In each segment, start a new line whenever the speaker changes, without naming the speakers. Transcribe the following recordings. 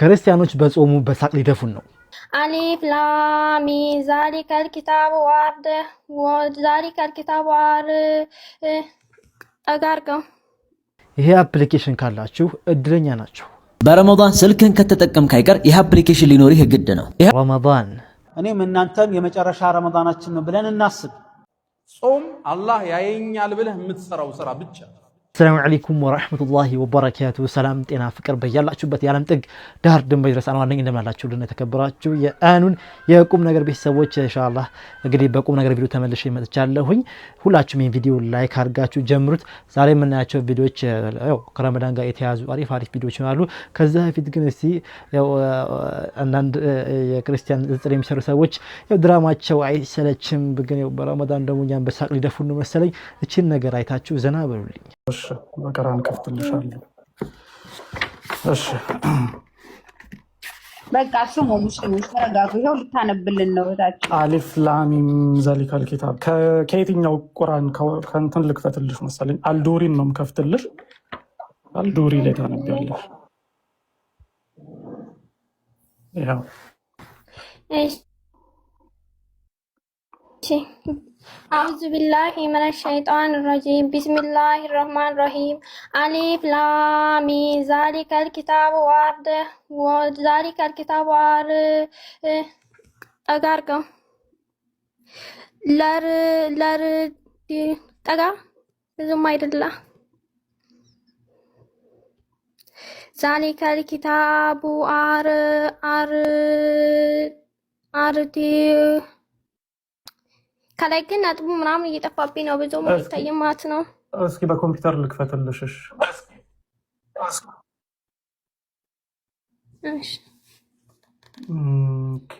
ክርስቲያኖች በጾሙ በሳቅ ሊደፉን ነው።
አሊፍ ላም ሚም ዛሊከል ኪታቡ ወርደ ወዛሊከል ኪታቡ አጋርገው
ይሄ አፕሊኬሽን ካላችሁ እድለኛ ናችሁ።
በረመዳን ስልክን ከተጠቀምክ አይቀር ይሄ አፕሊኬሽን ሊኖርህ ግድ ነው።
ረመዳን
እኔም እናንተም የመጨረሻ ረመዳናችን ነው ብለን እናስብ።
ጾም አላህ ያየኛል ብለህ የምትሰራው ስራ ብቻ።
السلام عليكم ورحمة الله وبركاته. سلام تينا فكر بيالاችሁ يعلم ጥግ ዳር ድንበር ይድረስ አንዋነኝ እንደምናላችሁ ለተከበራችሁ የአኑን የቁም ነገር ቤተሰቦች ኢንሻአላህ እንግዲህ በቁም ነገር ቪዲዮ ተመልሼ መጥቻለሁኝ። ሁላችሁም ይሄን ቪዲዮ ላይክ አድርጋችሁ ጀምሩት። ዛሬ የምናያቸው ቪዲዮዎች ያው ከረመዳን ጋር የተያዙ አሪፍ ቪዲዮዎች አሉ። ከዛ በፊት ግን እስቲ ያው አንዳንድ የክርስቲያን ጽድቅ የሚሰሩ ሰዎች ያው ድራማቸው አይሰለችም ግን ያው በረመዳን ደግሞ ያን በሳቅ ሊደፉን ነው መሰለኝ። እቺን ነገር አይታችሁ ዘና በሉልኝ።
እሺ በቀራን ከፍትልሻለሁ። እሺ
በቃ ስሙ ሙስሊሞች ተረጋጉ። ይሄው ልታነብልን ነው እታችን።
አሊፍ ላም ሚም ዛሊከል ኪታብ ከየትኛው ቁርአን ከእንትን ልክፈትልሽ መሰለኝ። አልዱሪን ነው የምከፍትልሽ። አልዱሪ ላይ ታነቢያለሽ። ያው
እሺ أعوذ بالله من الشيطان الرجيم بسم الله الرحمن الرحيم ألف لام ميم ذلك الكتاب وذلك الكتاب أجاركو لر تجا زماير الله ذلك الكتاب ከላይ ግን ነጥቡ ምናምን እየጠፋብኝ ነው። ብዙም አይታይም ማለት ነው።
እስኪ በኮምፒውተር ልክፈትልሽ።
እሺ
ኦኬ።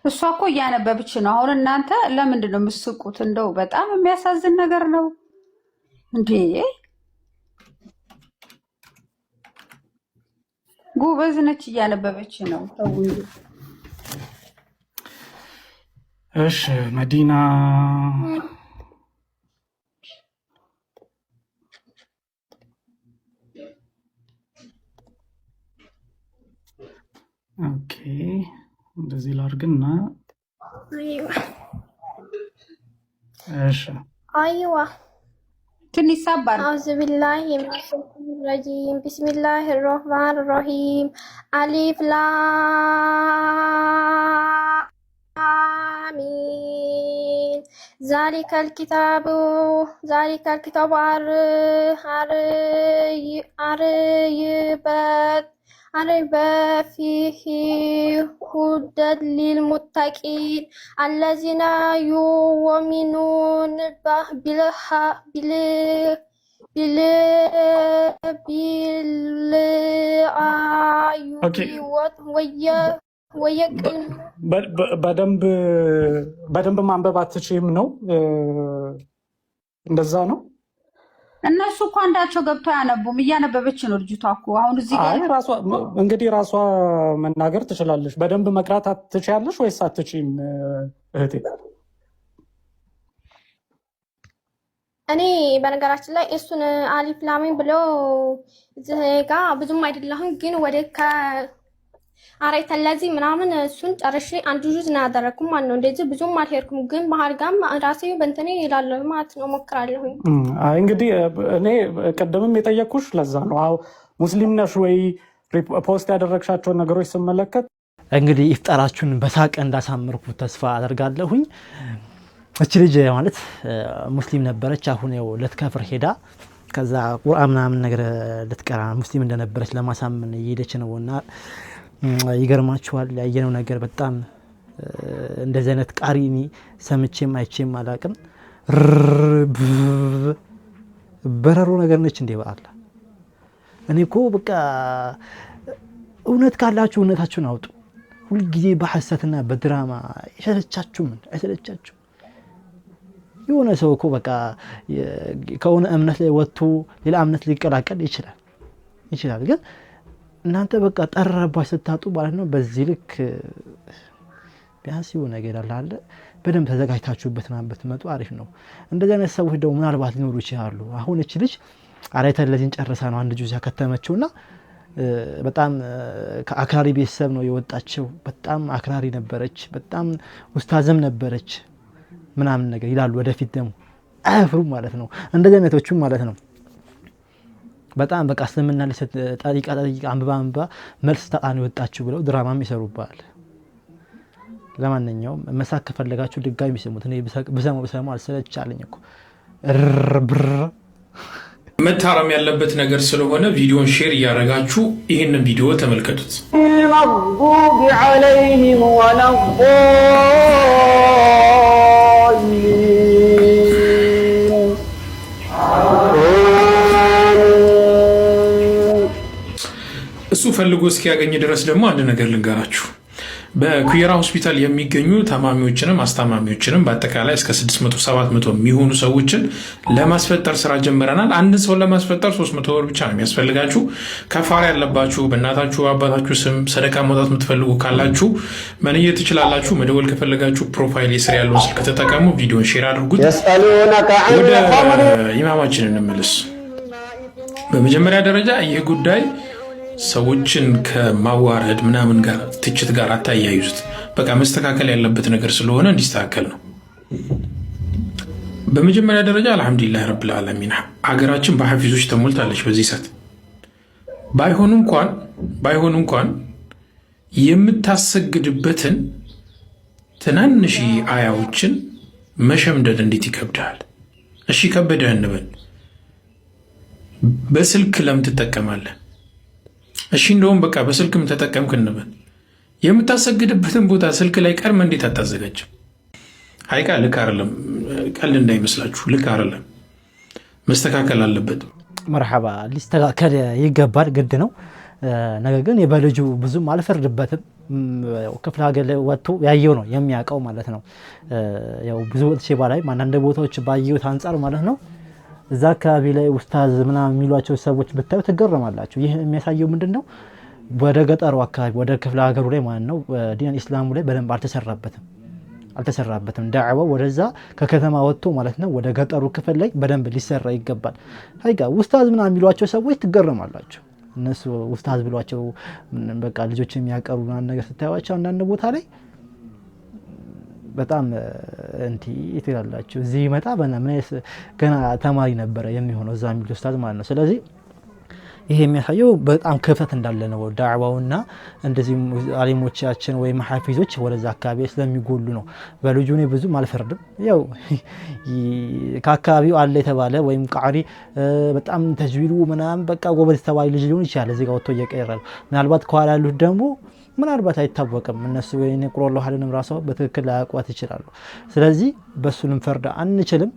እሷ እኮ እያነበበች ነው። አሁን እናንተ ለምንድን ነው የምትስቁት? እንደው በጣም የሚያሳዝን ነገር ነው እንዴ! ጎበዝ ነች፣ እያነበበች ነው። ተው እንጂ።
እሺ መዲና ኦኬ፣ እንደዚህ ላድርግና
አይዋ
ትንሽ ሳባር
أعوذ بالله من الشيطان الرجيم بسم الله الرحمن الرحيم ألف لام ميم ذلك الكتاب ريب فيه هدى للمتقين الذين يؤمنون
በደንብ ማንበብ አትችይም ነው? እንደዛ ነው።
እነሱ እኮ አንዳቸው ገብተው አያነቡም። እያነበበች ነው ልጅቷ እኮ። አሁን እዚህ ጋር
ራሷ እንግዲህ ራሷ መናገር ትችላለች። በደንብ መቅራት ትችያለሽ ወይስ አትችይም እህቴ?
እኔ በነገራችን ላይ እሱን አሊፍ ላም ሚም ብሎ እዚህ ጋር ብዙም አይደለሁም ግን ወደ አራይተ ለዚህ ምናምን እሱን ጨርሼ አንድ ጁዝ ነው ያደረኩም ማለት ነው። እንደዚህ ብዙም አልሄድኩም ግን ባህር ጋም ራሴ በእንተኔ ይላል ማለት ነው ሞክራለሁ።
አይ እንግዲህ እኔ ቀደምም የጠየቅኩሽ ለዛ ነው። አው ሙስሊም ነሽ ወይ ፖስት ያደረግሻቸው ነገሮች ስመለከት
እንግዲህ ኢፍጣራችሁን በሳቅ እንዳሳምርኩት ተስፋ አደርጋለሁኝ። እቺ ልጅ ማለት ሙስሊም ነበረች። አሁን ያው ለትከፍር ሄዳ ከዛ ቁርአን ምናምን ነገር ልትቀራ ሙስሊም እንደነበረች ለማሳመን እየሄደች ነውና ይገርማችኋል። ያየነው ነገር በጣም እንደዚህ አይነት ቃሪኒ ሰምቼም አይቼም አላቅም። በረሮ ነገር ነች እንዴ በአላ። እኔ እኮ በቃ እውነት ካላችሁ እውነታችሁን አውጡ። ሁሉ ጊዜ በሐሰትና በድራማ አይሰለቻችሁም? የሆነ ሰው እኮ በቃ ከሆነ እምነት ላይ ወጥቶ ሌላ እምነት ሊቀላቀል ይችላል ግን እናንተ በቃ ጠረባች ስታጡ ማለት ነው። በዚህ ልክ ቢያንስ የሆነ ነገር አለ በደንብ ተዘጋጅታችሁበት ምናምን ብትመጡ አሪፍ ነው። እንደዚህ አይነት ሰዎች ደግሞ ምናልባት ሊኖሩ ይችላሉ። አሁን እቺ ልጅ አራይተ ለዚህን ጨርሳ ነው አንድ ጁዝ ያከተመችውና በጣም ከአክራሪ ቤተሰብ ነው የወጣችው። በጣም አክራሪ ነበረች፣ በጣም ኡስታዝም ነበረች ምናምን ነገር ይላሉ። ወደፊት ደግሞ አፍሩ ማለት ነው እንደዚህ አይነቶቹም ማለት ነው። በጣም በቃ እስልምና ላይ ጠሪቃ አንብባ መልስ ተቃን የወጣችው ብለው ድራማም ይሰሩባል። ለማንኛውም መሳክ ከፈለጋችሁ ድጋሚ ስሙት። እኔ ብሰማው አልሰለቻለኝ እኮ ብር
መታረም ያለበት ነገር ስለሆነ ቪዲዮን ሼር እያደረጋችሁ ይህንን ቪዲዮ ተመልከቱት።
መግዱብ ዐለይሂም ወለዷሊን
እሱ ፈልጎ እስኪያገኝ ድረስ ደግሞ አንድ ነገር ልንገራችሁ። በኩየራ ሆስፒታል የሚገኙ ታማሚዎችንም አስታማሚዎችንም በአጠቃላይ እስከ 600-700 የሚሆኑ ሰዎችን ለማስፈጠር ስራ ጀምረናል። አንድ ሰው ለማስፈጠር 300 ብር ብቻ ነው የሚያስፈልጋችሁ። ከፋራ ያለባችሁ በእናታችሁ አባታችሁ ስም ሰደቃ መውጣት የምትፈልጉ ካላችሁ መንየት ትችላላችሁ። መደወል ከፈለጋችሁ ፕሮፋይል የስር ያለውን ስልክ ተጠቀሙ። ቪዲዮን ሼር አድርጉት። ወደ ኢማማችን እንመለስ። በመጀመሪያ ደረጃ ይህ ጉዳይ ሰዎችን ከማዋረድ ምናምን ጋር ትችት ጋር አታያይዙት። በቃ መስተካከል ያለበት ነገር ስለሆነ እንዲስተካከል ነው። በመጀመሪያ ደረጃ አልሐምዱሊላህ ረብል ዓለሚን ሀገራችን በሐፊዞች ተሞልታለች። በዚህ ሰዓት ባይሆን እንኳን የምታሰግድበትን ትናንሽ አያዎችን መሸምደድ እንዴት ይከብዳል? እሺ ከበደህ እንበል፣ በስልክ ለምን ትጠቀማለህ? እሺ እንደውም በቃ በስልክም ተጠቀምክ እንበል። የምታሰግድበትን ቦታ ስልክ ላይ ቀርመ እንዴት አታዘጋጅም? ሀይቃ ልክ አይደለም። ቀልድ እንዳይመስላችሁ፣ ልክ አይደለም። መስተካከል አለበት።
መርሐባ ሊስተካከል ይገባል፣ ግድ ነው። ነገር ግን የበልጁ ብዙም አልፈርድበትም። ክፍለ ሀገር ላይ ወጥቶ ያየው ነው የሚያውቀው ማለት ነው። ያው ብዙ ወጥቼ ባላይ አንዳንድ ቦታዎች ባየሁት አንጻር ማለት ነው እዛ አካባቢ ላይ ኡስታዝ ምናምን የሚሏቸው ሰዎች ብታዩ ትገረማላችሁ። ይህ የሚያሳየው ምንድነው? ወደ ገጠሩ አካባቢ ወደ ክፍለ ሀገሩ ላይ ማለት ነው ዲን ኢስላሙ ላይ በደንብ አልተሰራበትም። ዳዕዋው ወደዛ ከከተማ ወጥቶ ማለት ነው ወደ ገጠሩ ክፍል ላይ በደንብ ሊሰራ ይገባል። ሀይጋ ኡስታዝ ምናምን የሚሏቸው ሰዎች ትገረማላችሁ። እነሱ ኡስታዝ ብሏቸው በቃ ልጆች የሚያቀሩ ምናምን ነገር ስታዩዋቸው አንዳንድ ቦታ ላይ በጣም ይላላችሁ። እዚህ ይመጣ ገና ተማሪ ነበረ የሚሆነው እዛ የሚል ኡስታዝ ማለት ነው። ስለዚህ ይሄ የሚያሳየው በጣም ክፍተት እንዳለ ነው ዳዕዋውና እንደዚህም አሊሞቻችን ወይ ሐፊዞች ወደዛ አካባቢ ስለሚጎሉ ነው። በልጁ እኔ ብዙም አልፈርድም። ያው ከአካባቢው አለ የተባለ ወይም ቃሪ በጣም ተጅዊዱ ምናምን በቃ ጎበዝ ተባይ ልጅ ሊሆን ይችላል እዚህ ጋር ወጥቶ እየቀየረ ምናልባት ከኋላ ያሉት ደግሞ ምናልባት አይታወቅም። እነሱ ወይኔ ቁርአን ለሐልንም ራሱ በትክክል ላያቋት ይችላሉ። ስለዚህ በሱንም ፈርድ አንችልም።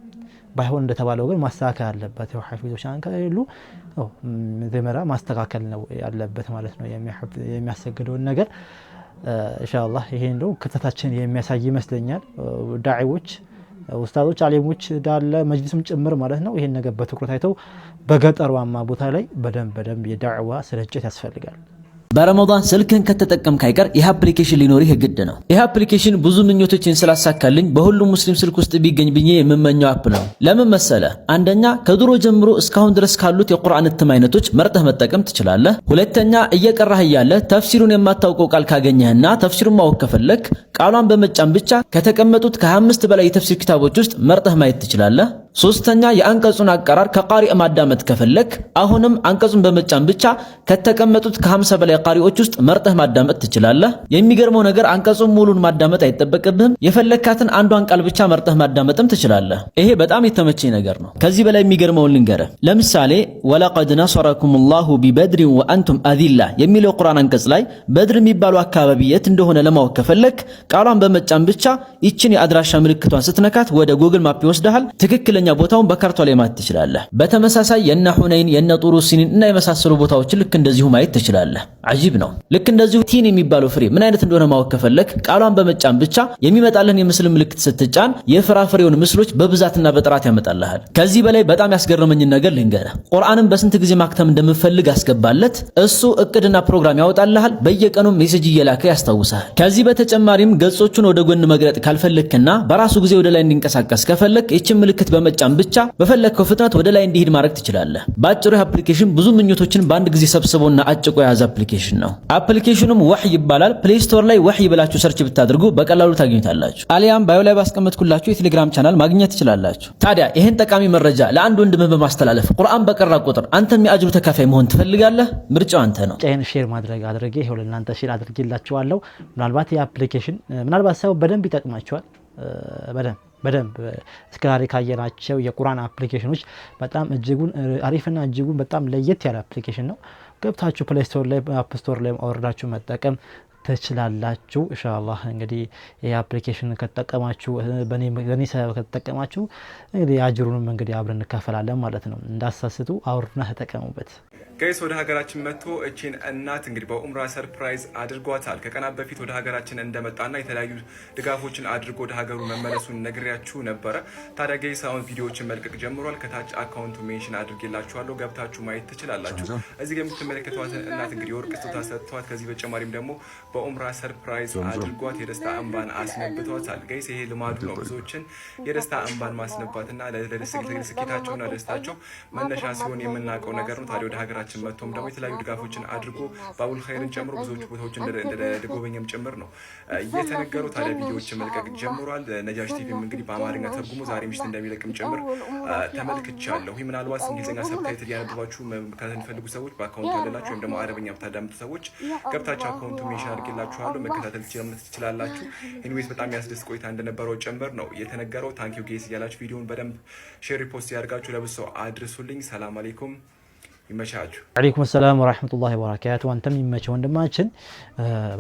ባይሆን እንደተባለው ግን ማስተካከል አለበት። ያው ሐፊዞች አንከሉ መጀመሪያ ማስተካከል ነው ያለበት ማለት ነው። የሚያሰግደውን ነገር ኢንሻአላህ ይሄ እንደው ክፍተታችን የሚያሳይ ይመስለኛል። ዳዒዎች፣ ኡስታዞች፣ አሊሞች ዳለ መጅሊስም ጭምር ማለት ነው ይሄን ነገር በትኩረት አይተው በገጠሯማ ቦታ ላይ በደንብ የዳዕዋ ስርጭት ያስፈልጋል።
በረመዳን ስልክን ከተጠቀምክ አይቀር ይህ አፕሊኬሽን ሊኖርህ ግድ ነው። ይህ አፕሊኬሽን ብዙ ምኞቶችን ስላሳካልኝ በሁሉም ሙስሊም ስልክ ውስጥ ቢገኝ ብዬ የምመኘው አፕ ነው። ለምን መሰለ? አንደኛ ከድሮ ጀምሮ እስካሁን ድረስ ካሉት የቁርአን እትም አይነቶች መርጠህ መጠቀም ትችላለህ። ሁለተኛ እየቀራህ እያለ ተፍሲሩን የማታውቀው ቃል ካገኘህና ተፍሲሩን ማወቅ ከፈለክ ቃሏን በመጫን ብቻ ከተቀመጡት ከ25 በላይ የተፍሲር ኪታቦች ውስጥ መርጠህ ማየት ትችላለህ። ሶስተኛ የአንቀጹን አቀራር ከቃሪ ማዳመጥ ከፈለክ አሁንም አንቀጹን በመጫን ብቻ ከተቀመጡት ከ50 በላይ ቃሪዎች ውስጥ መርጠህ ማዳመጥ ትችላለህ። የሚገርመው ነገር አንቀጹን ሙሉን ማዳመጥ አይጠበቅብህም። የፈለካትን አንዷን ቃል ብቻ መርጠህ ማዳመጥም ትችላለህ። ይሄ በጣም የተመቸኝ ነገር ነው። ከዚህ በላይ የሚገርመውን ልንገርህ። ለምሳሌ ወለቀድ ነሰረኩሙላሁ ቢበድሪን ወአንቱም አዚላ የሚለው ቁርአን አንቀጽ ላይ በድር የሚባለው አካባቢ የት እንደሆነ ለማወቅ ከፈለክ ቃሏን በመጫን ብቻ ይችን የአድራሻ ምልክቷን ስትነካት ወደ ጉግል ማፕ ይወስድሃል። ትክክለኛ ቦታውን በካርታ ላይ ማየት ትችላለህ። በተመሳሳይ የነ ሁነይን የነ ጡሩ ሲኒን እና የመሳሰሉ ቦታዎችን ልክ እንደዚሁ ማየት ትችላለህ። አጂብ ነው። ልክ እንደዚሁ ቲን የሚባለው ፍሬ ምን አይነት እንደሆነ ማወቅ ከፈለክ ቃሏን በመጫን ብቻ የሚመጣልን የምስል ምልክት ስትጫን የፍራፍሬውን ምስሎች በብዛትና በጥራት ያመጣልሃል። ከዚህ በላይ በጣም ያስገረመኝን ነገር ልንገርህ። ቁርአንን በስንት ጊዜ ማክተም እንደምፈልግ አስገባለት። እሱ እቅድና ፕሮግራም ያወጣልሃል። በየቀኑ ሜሴጅ እየላከ ያስታውሳል። ከዚህ በተጨማሪም ገጾቹን ወደ ጎን መግለጥ ካልፈለክና በራሱ ጊዜ ወደ ላይ እንዲንቀሳቀስ ከፈለክ ይችን ምልክት በመጫን ብቻ በፈለግከው ፍጥነት ወደ ላይ እንዲሄድ ማድረግ ትችላለህ። ባጭሩ አፕሊኬሽን ብዙ ምኞቶችን በአንድ ጊዜ ሰብስቦና አጭቆ የያዘ አፕሊኬሽን ነው። አፕሊኬሽኑም ወህይ ይባላል። ፕሌይ ስቶር ላይ ወህይ ብላችሁ ሰርች ብታደርጉ በቀላሉ ታገኙታላችሁ። አሊያም ባዮ ላይ ባስቀመጥኩላችሁ የቴሌግራም ቻናል ማግኘት ትችላላችሁ። ታዲያ ይሄን ጠቃሚ መረጃ ለአንድ ወንድምህ በማስተላለፍ ቁርአን በቀራ ቁጥር አንተም የአጅሩ ተካፋይ መሆን ትፈልጋለህ? ምርጫው አንተ ነው።
ጫይን ሼር ማድረግ አድርጌ ይሄው ለእናንተ ሼር አድርጌላችኋለሁ። ምናልባት የአፕሊኬሽን ምናልባት ሰው በደንብ ይጠቅማችኋል። በደንብ እስከዛሬ ካየናቸው የቁርአን አፕሊኬሽኖች በጣም እጅጉን አሪፍና እጅጉን በጣም ለየት ያለ አፕሊኬሽን ነው። ገብታችሁ ፕሌይ ስቶር ላይ አፕ ስቶር ላይ አወርዳችሁ መጠቀም ትችላላችሁ። ኢንሻአላህ እንግዲህ ይሄ አፕሊኬሽን ከተጠቀማችሁ በኔ ሰበብ ከተጠቀማችሁ እንግዲህ አጅሩንም እንግዲህ አብረን እንካፈላለን ማለት ነው። እንዳሳስቱ አውርዱና ተጠቀሙበት።
ጋይስ ወደ ሀገራችን መጥቶ እቺን እናት እንግዲህ በኡምራ ሰርፕራይዝ አድርጓታል። ከቀናት በፊት ወደ ሀገራችን እንደመጣና የተለያዩ ድጋፎችን አድርጎ ወደ ሀገሩ መመለሱን ነግሬያችሁ ነበረ። ታዲያ ጋይስ አሁን ቪዲዮዎችን መልቀቅ ጀምሯል። ከታች አካውንቱ ሜንሽን አድርጌላችኋለሁ፣ ገብታችሁ ማየት ትችላላችሁ። እዚህ ጋር የምትመለከቷት እናት እንግዲህ ወርቅ ስጦታ ሰጥቷት ከዚህ በተጨማሪም ደግሞ በኡምራ ሰርፕራይዝ አድርጓት የደስታ እንባን አስነብቷታል። ጋይስ ይሄ ልማዱ ነው፣ ብዙዎችን የደስታ እንባን ማስነባትና ለስኬታቸውና ደስታቸው መነሻ ሲሆን የምናውቀው ነገር ነው። ታዲያ ወደ ሀገራችን መጥቶም ደግሞ የተለያዩ ድጋፎችን አድርጎ ባቡል ኸይርን ጨምሮ ብዙዎቹ ቦታዎች እንደጎበኘም ጭምር ነው እየተነገረው። ታዲያ ቪዲዮዎችን መልቀቅ ጀምሯል። ነጃሽ ቲቪም እንግዲህ በአማርኛ ተርጉሞ ዛሬ ምሽት እንደሚለቅም ጭምር ተመልክቻለሁ። ምናልባት እንግሊዝኛ ሰብታይትል ያነብባችሁ ከሚፈልጉ ሰዎች በአካውንቱ አለላችሁ፣ ወይም ደግሞ አረበኛ ብታዳምጡ ሰዎች ገብታችሁ አካውንቱ ሜንሽን አድርጌላችኋለሁ መከታተል ትችላላችሁ። ኤኒዌይስ በጣም ያስደስት ቆይታ እንደነበረው ጭምር ነው የተነገረው። ታንኪዩ ጌስ እያላችሁ ቪዲዮውን በደንብ ሼር ሪፖስት ያድርጋችሁ ለብዙ ሰው አድርሱልኝ። ሰላም አለይኩም፣ ይመቻችሁ።
ወአለይኩም ሰላም ወራህመቱላሂ ወበረካቱ። አንተም ይመችህ ወንድማችን።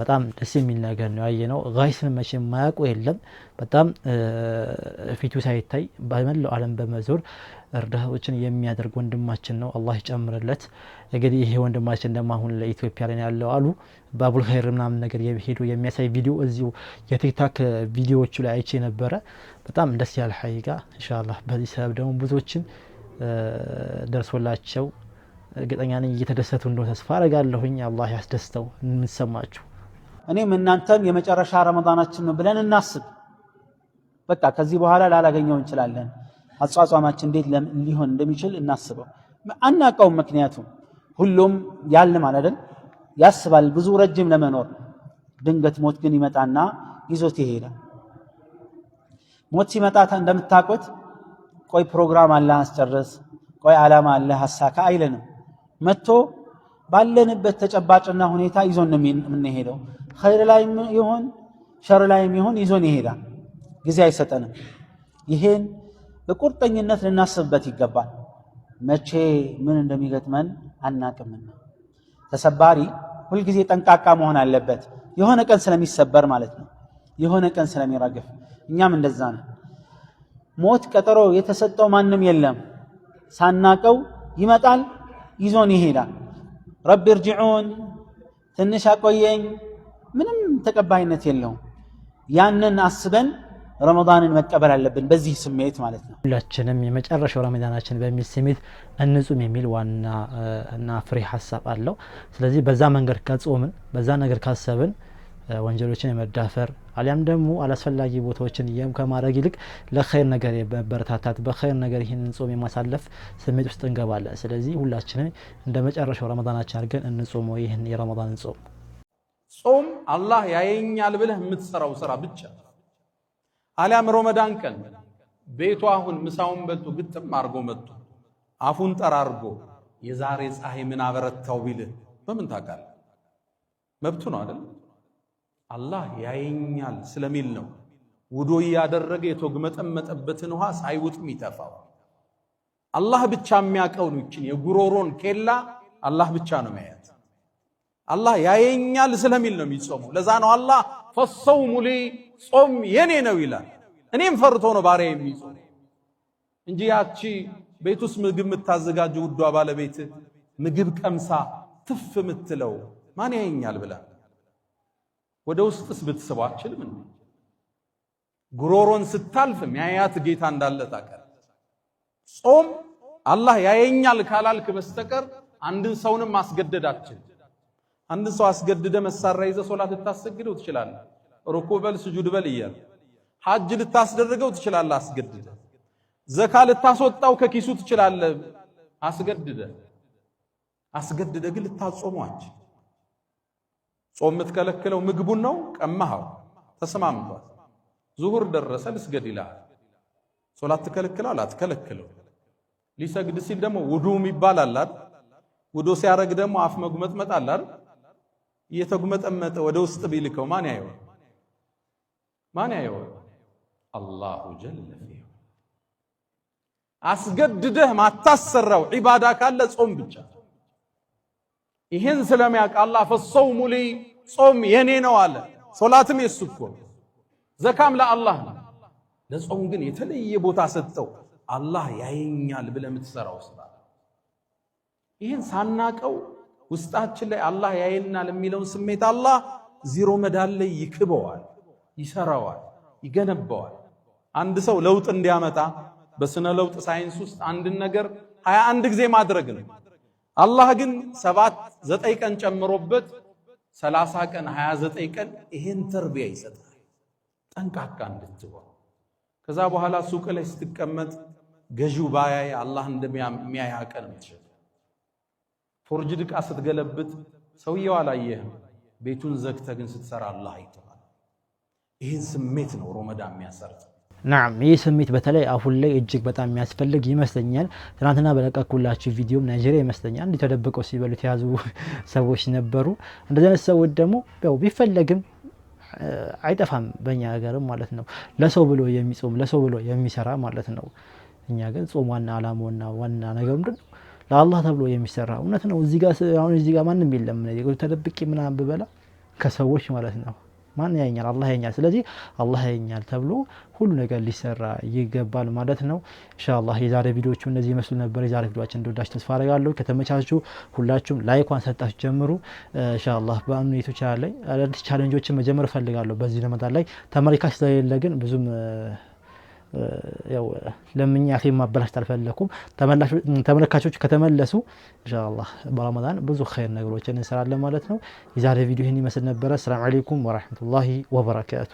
በጣም ደስ የሚል ነገር ነው ያየነው። ጋይስን መቼም የማያውቁ የለም። በጣም ፊቱ ሳይታይ በመላው ዓለም በመዞር እርዳታዎችን የሚያደርግ ወንድማችን ነው። አላህ ይጨምርለት። እንግዲህ ይሄ ወንድማችን ደግሞ አሁን ለኢትዮጵያ ላይ ያለው አሉ ባቡል ኸይር ምናምን ነገር ሄዶ የሚያሳይ ቪዲዮ እዚሁ የቲክታክ ቪዲዮዎቹ ላይ አይቼ ነበረ። በጣም ደስ ያለ ሐቂቃ። ኢንሻአላህ በዚህ ሰበብ ደግሞ ብዙዎችን ደርሶላቸው እርግጠኛ ነኝ እየተደሰቱ እንደሆነ ተስፋ አደርጋለሁኝ። አላህ ያስደስተው። እንሰማችሁ።
እኔም እናንተም የመጨረሻ ረመዳናችን ነው ብለን እናስብ። በቃ ከዚህ በኋላ ላላገኘው እንችላለን። አጿጿማችን እንዴት ሊሆን እንደሚችል እናስበው። አናውቀውም። ምክንያቱም ሁሉም ያልም አይደል ያስባል ብዙ ረጅም ለመኖር። ድንገት ሞት ግን ይመጣና ይዞት ይሄዳል። ሞት ሲመጣ እንደምታውቁት ቆይ ፕሮግራም አለ አስጨርስ፣ ቆይ ዓላማ አለ አሳካ አይለንም። መጥቶ ባለንበት ተጨባጭና ሁኔታ ይዞን ነው የምንሄደው። ኸይር ላይም ይሁን ሸር ላይም ይሁን ይዞን ይሄዳል። ጊዜ አይሰጠንም። ይሄን በቁርጠኝነት ልናስብበት ይገባል። መቼ ምን እንደሚገጥመን አናቅምና ተሰባሪ ሁልጊዜ ጠንቃቃ መሆን አለበት። የሆነ ቀን ስለሚሰበር ማለት ነው፣ የሆነ ቀን ስለሚረግፍ። እኛም እንደዛ ነው። ሞት ቀጠሮ የተሰጠው ማንም የለም። ሳናቀው ይመጣል፣ ይዞን ይሄዳል። ረቢ እርጅዑን፣ ትንሽ አቆየኝ፣ ምንም ተቀባይነት የለውም። ያንን አስበን ረመዳንን መቀበል አለብን በዚህ ስሜት ማለት ነው። ሁላችንም የመጨረሻው ረመዳናችን በሚል ስሜት እንጹም የሚል ዋና እና ፍሬ ሐሳብ አለው። ስለዚህ በዛ መንገድ ከጾምን በዛ ነገር ካሰብን ወንጀሎችን የመዳፈር አሊያም ደግሞ አላስፈላጊ ቦታዎችን ከማድረግ ይልቅ ለኸይር ነገር የመበረታታት በኸይር ነገር ይህንን ጾም የማሳለፍ ስሜት ውስጥ እንገባለን። ስለዚህ ሁላችንም እንደ መጨረሻው ረመዳናችን አድርገን እንጾመው ይህን የረመዳንን ጾም።
ጾም አላህ ያየኛል ብለህ የምትሰራው ስራ ብቻ። አሊያም ረመዳን ቀን ቤቱ አሁን ምሳውን በልቶ ግጥም አድርጎ መጥቶ አፉን ጠራርጎ የዛሬ ፀሐይ ምን አበረታው ቢልህ በምን ታውቃለህ? መብቱ ነው አይደል? አላህ ያየኛል ስለሚል ነው ውዶ ያደረገ የተገመጠመጠበትን ውሃ ሳይውጥ የሚተፋው። አላህ ብቻ የሚያውቀው ነው። የጉሮሮን ኬላ አላህ ብቻ ነው የሚያያት። አላህ ያየኛል ስለሚል ነው የሚጾመው። ለዛ ነው አላህ ፈሰውሙ ሊ ጾም የኔ ነው ይላል። እኔም ፈርቶ ነው ባሪያ የሚጾም እንጂ ያቺ ቤት ውስጥ ምግብ የምታዘጋጀው ውዷ ባለቤት ምግብ ቀምሳ ትፍ የምትለው ማን ያየኛል ብላ ወደ ውስጥስ ብትስበው አትችልም እንዴ? ጉሮሮን ስታልፍ ያያት ጌታ እንዳለ ታውቃለህ። ጾም አላህ ያየኛል ካላልክ በስተቀር አንድን ሰውንም ማስገደድ አትችልም። አንድን ሰው አስገድደ መሳሪያ ይዘህ ሶላት ልታሰግደው ትችላለህ። ሩኩዕ በል ስጁድ በል እያለ ሐጅ ልታስደርገው ትችላለህ አስገድደ። ዘካ ልታስወጣው ከኪሱ ትችላለህ አስገድደ ግን ልታጾሟች ጾም የምትከለክለው ምግቡን ነው ቀማኸው ተስማምቷል ዙሁር ደረሰ ልስገድ ይላል ሶላት ትከለክለው አትከለክለው ሊሰግድ ሲል ደግሞ ውዱም ይባላል አይደል ውዱ ሲያረግ ደግሞ አፍ መጉመጥመጥ አለ አይደል እየተጉመጠመጠ ወደ ውስጥ ቢልከው ማን ያየው አላሁ ጀለ ፊሁ አስገድደህ ማታሰራው ዒባዳ ካለ ጾም ብቻ ይሄን ስለሚያውቅ አላህ ፈሰውሙ ሊ ጾም የኔ ነው አለ ሶላትም የሱ እኮ ዘካም ለአላህ ነው ለጾም ግን የተለየ ቦታ ሰጠው አላህ ያየኛል ብለህ የምትሰራው ስራ ይሄን ሳናቀው ውስጣችን ላይ አላህ ያየናል የሚለውን ስሜት አላህ ዚሮ መዳል ላይ ይክበዋል ይሰራዋል ይገነባዋል አንድ ሰው ለውጥ እንዲያመጣ በስነ ለውጥ ሳይንስ ውስጥ አንድ ነገር 21 ጊዜ ማድረግ ነው አላህ ግን 9 ቀን ጨምሮበት 30 ቀን 29 ቀን ይሄን ተርቢያ ይሰጣል ጠንቃቃ እንድትሆን ከዛ በኋላ ሱቅ ላይ ስትቀመጥ ገዢው ባያይ አላህ እንደሚያይ አቀን ምትሸጥ ፎርጅድ ዕቃ ስትገለብጥ ሰውየው አላየህም ቤቱን ዘግተህ ግን ስትሰራ አላህ አይተዋል ይሄን ስሜት ነው ረመዳን የሚያሰርጥ
ናም ይህ ስሜት በተለይ አሁን ላይ እጅግ በጣም የሚያስፈልግ ይመስለኛል ትናንትና በለቀኩላችሁ ቪዲዮ ናይጄሪያ ይመስለኛል እንዴ ተደብቀው ሲበሉት ያዙ ሰዎች ነበሩ እንደዚህ አይነት ሰዎች ደግሞ ያው ቢፈለግም አይጠፋም በእኛ ሀገርም ማለት ነው ለሰው ብሎ የሚጾም ለሰው ብሎ የሚሰራ ማለት ነው እኛ ግን ጾም ዋና ዓላማውና ዋና ነገር ምንድነው ለአላህ ተብሎ የሚሰራ እውነት ነው እዚህ ጋር ማንንም የለም ነው ተደብቄ ምናምን ብበላ ከሰዎች ማለት ነው ማን ያየኛል አላህ ያየኛል ስለዚህ አላህ ያየኛል ተብሎ ሁሉ ነገር ሊሰራ ይገባል ማለት ነው ኢንሻአላህ የዛሬ ቪዲዮቹ እነዚህ ይመስሉ ነበር የዛሬ ቪዲዮአችን እንደወዳችሁ ተስፋ አደርጋለሁ ከተመቻችሁ ሁላችሁም ላይኳን ሰጣችሁ ጀምሩ ኢንሻአላህ በአምኔቱ ቻናል ላይ አዳዲስ ቻሌንጆችን መጀመር ፈልጋለሁ በዚህ ረመዳን ላይ ተመልካች ስለሌለ ግን ብዙም ያው ለምኛ ኺም ማበላሽት አልፈለኩም ተመልካቾች ከተመለሱ ኢንሻአላህ በረመዳን ብዙ ኸይር ነገሮችን እንሰራለን ማለት ነው የዛሬ ቪዲዮ ይህን ይመስል ነበር ሰላም አለይኩም ወራህመቱላሂ ወበረካቱ